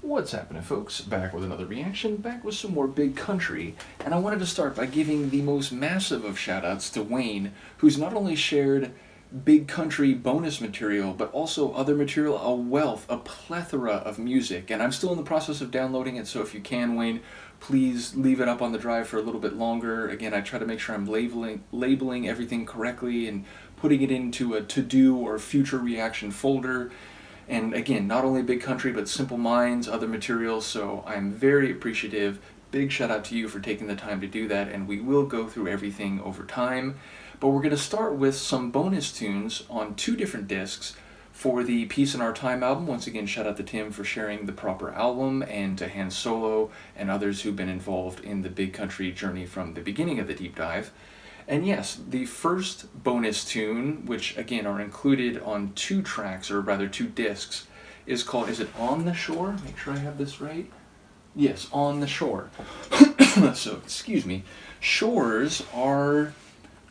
What's happening, folks? Back with another reaction, back with some more Big Country, and I wanted to start by giving the most massive of shoutouts to Wayne, who's not only shared Big Country bonus material, but also other material, a wealth, a plethora of music, and I'm still in the process of downloading it, so if you can, Wayne, please leave it up on the drive for a little bit longer. Again, I try to make sure I'm labeling everything correctly and putting it into a to-do or future reaction folder. And again, not only Big Country, but Simple Minds, other materials, so I'm very appreciative. Big shout out to you for taking the time to do that, and we will go through everything over time. But we're going to start with some bonus tunes on 2 different discs for the Peace in Our Time album. Once again, shout out to Tim for sharing the proper album, and to Han Solo and others who've been involved in the Big Country journey from the beginning of the deep dive. And yes, the first bonus tune, which again are included on 2 tracks, or rather 2 discs, is called, is it On the Shore? Make sure I have this right. Yes, On the Shore. So, excuse me. Shores are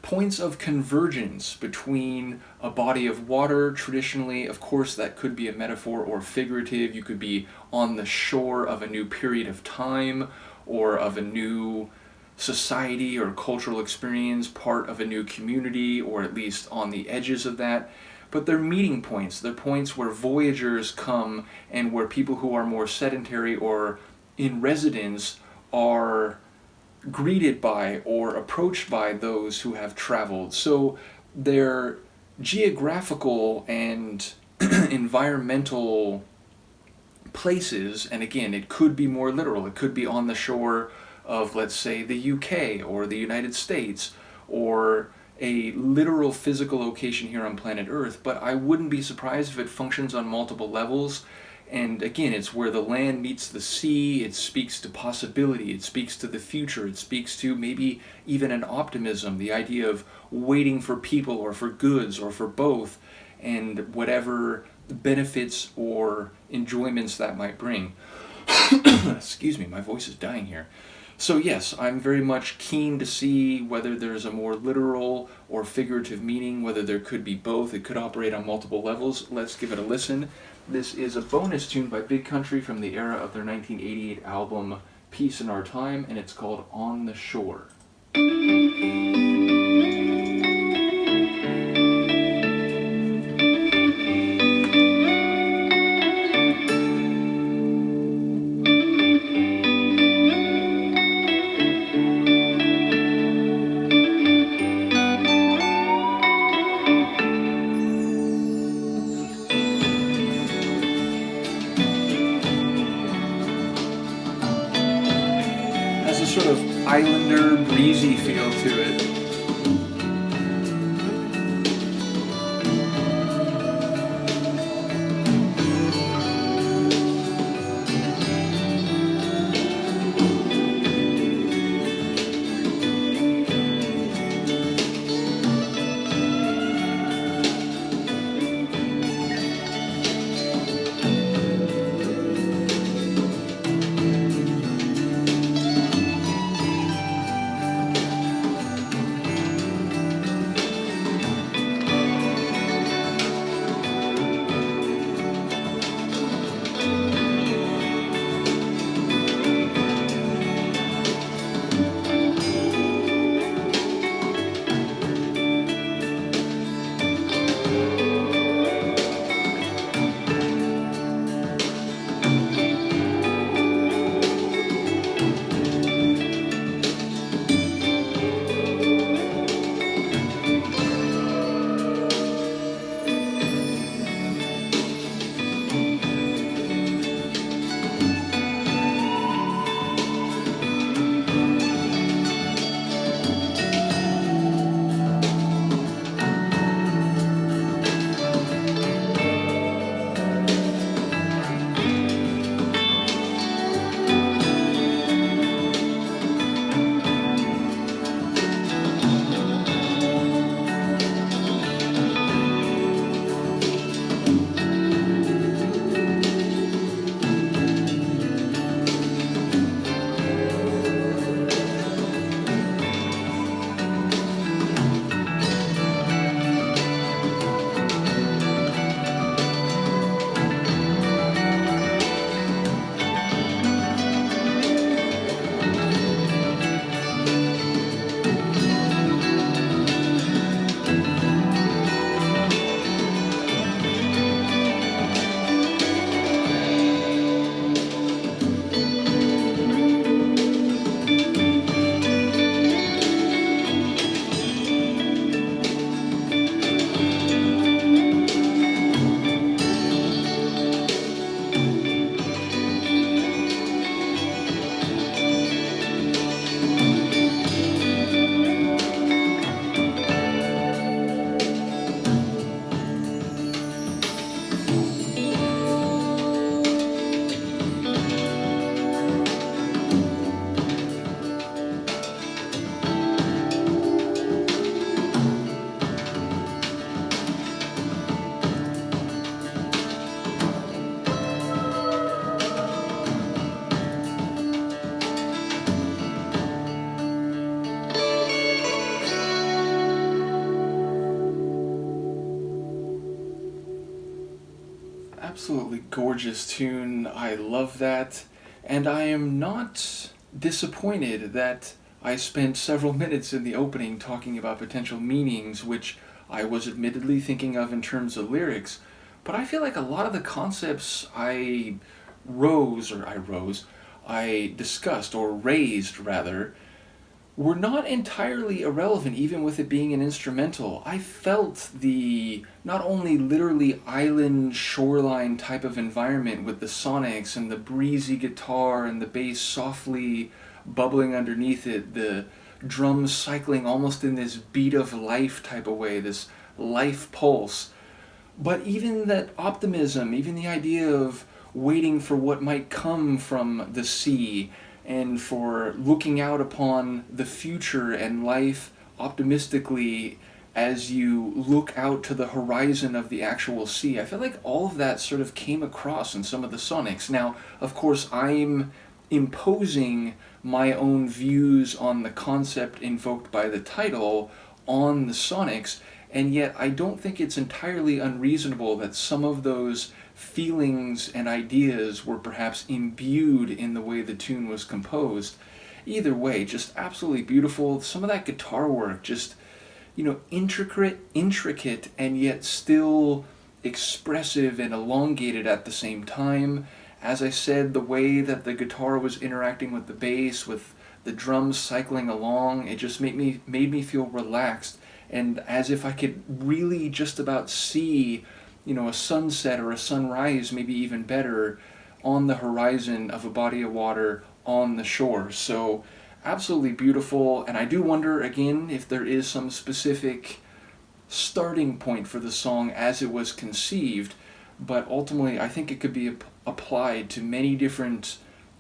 points of convergence between a body of water. Traditionally, of course, that could be a metaphor or figurative. You could be on the shore of a new period of time, or of a new society or cultural experience, part of a new community, or at least on the edges of that. But they're meeting points. They're points where voyagers come, and where people who are more sedentary or in residence are greeted by or approached by those who have traveled. So they're geographical and environmental places, and again, it could be more literal. It could be on the shore of, let's say, the UK or the United States, or a literal physical location here on planet Earth, but I wouldn't be surprised if it functions on multiple levels. And again, it's where the land meets the sea. It speaks to possibility, it speaks to the future, it speaks to maybe even an optimism, the idea of waiting for people or for goods or for both, and whatever benefits or enjoyments that might bring. Excuse me, my voice is dying here. So yes, I'm very much keen to see whether there's a more literal or figurative meaning, whether there could be both. It could operate on multiple levels. Let's give it a listen. This is a bonus tune by Big Country from the era of their 1988 album Peace in Our Time, and it's called On the Shore. Has a sort of islander, breezy feel to it. Absolutely gorgeous tune. I love that. And I am not disappointed that I spent several minutes in the opening talking about potential meanings, which I was admittedly thinking of in terms of lyrics. But I feel like a lot of the concepts I discussed, or raised rather, were not entirely irrelevant, even with it being an instrumental. I felt the not only literally island shoreline type of environment with the sonics and the breezy guitar and the bass softly bubbling underneath it, the drums cycling almost in this beat of life type of way, this life pulse. But even that optimism, even the idea of waiting for what might come from the sea and for looking out upon the future and life optimistically as you look out to the horizon of the actual sea. I feel like all of that sort of came across in some of the sonics. Now, of course, I'm imposing my own views on the concept invoked by the title on the sonics, and yet I don't think it's entirely unreasonable that some of those feelings and ideas were perhaps imbued in the way the tune was composed. Either way, just absolutely beautiful. Some of that guitar work, just, intricate and yet still expressive and elongated at the same time. As I said, the way that the guitar was interacting with the bass, with the drums cycling along, it just made me feel relaxed, and as if I could really just about see, a sunset or a sunrise, maybe even better, on the horizon of a body of water on the shore. So absolutely beautiful, and I do wonder again if there is some specific starting point for the song as it was conceived, but ultimately I think it could be applied to many different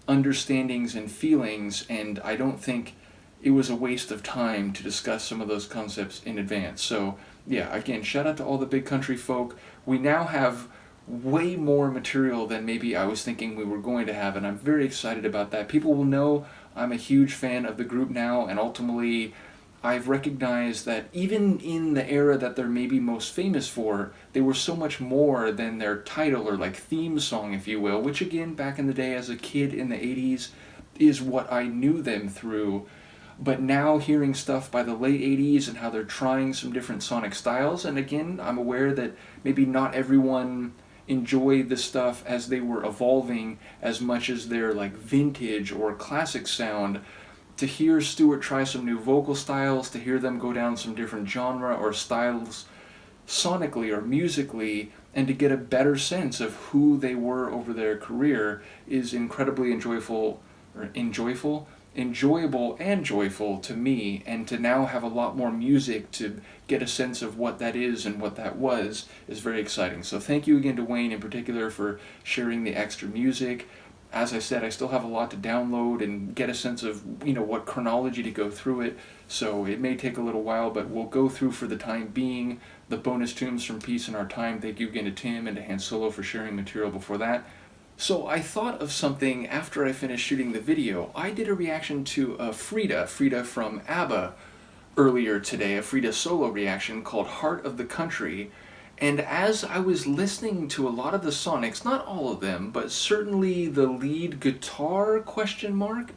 understandings and feelings, and I don't think it was a waste of time to discuss some of those concepts in advance. So yeah, again, shout out to all the Big Country folk. We now have way more material than maybe I was thinking we were going to have, and I'm very excited about that. People will know I'm a huge fan of the group now, and ultimately I've recognized that even in the era that they're maybe most famous for, they were so much more than their title or like theme song, if you will, which again, back in the day as a kid in the 80s, is what I knew them through. But now hearing stuff by the late 80s and how they're trying some different sonic styles, and again, I'm aware that maybe not everyone enjoyed the stuff as they were evolving as much as their like vintage or classic sound. To hear Stewart try some new vocal styles, to hear them go down some different genre or styles sonically or musically, and to get a better sense of who they were over their career is incredibly enjoyable and joyful to me, and to now have a lot more music to get a sense of what that is and what that was is very exciting. So thank you again to Wayne in particular for sharing the extra music. As I said, I still have a lot to download and get a sense of, what chronology to go through it, so it may take a little while, but we'll go through for the time being the bonus tunes from Peace in Our Time. Thank you again to Tim and to Han Solo for sharing material before that. So I thought of something after I finished shooting the video. I did a reaction to Frida from ABBA earlier today, a Frida solo reaction called Heart of the Country. And as I was listening to a lot of the sonics, not all of them, but certainly the lead guitar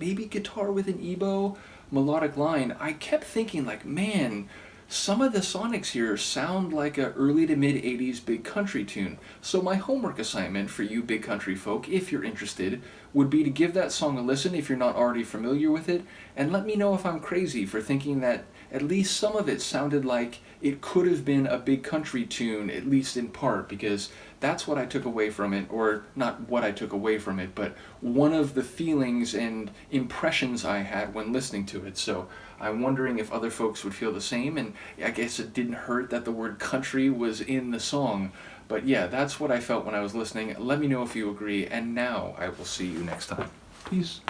maybe guitar with an ebo melodic line, I kept thinking like, man, some of the sonics here sound like a early to mid 80s Big Country tune. So my homework assignment for you Big Country folk, if you're interested, would be to give that song a listen if you're not already familiar with it, and let me know if I'm crazy for thinking that at least some of it sounded like it could have been a Big Country tune, at least in part, because that's what I took away from it, or not what I took away from it, but one of the feelings and impressions I had when listening to it. So I'm wondering if other folks would feel the same, and I guess it didn't hurt that the word country was in the song. But yeah, that's what I felt when I was listening. Let me know if you agree, and now I will see you next time. Peace.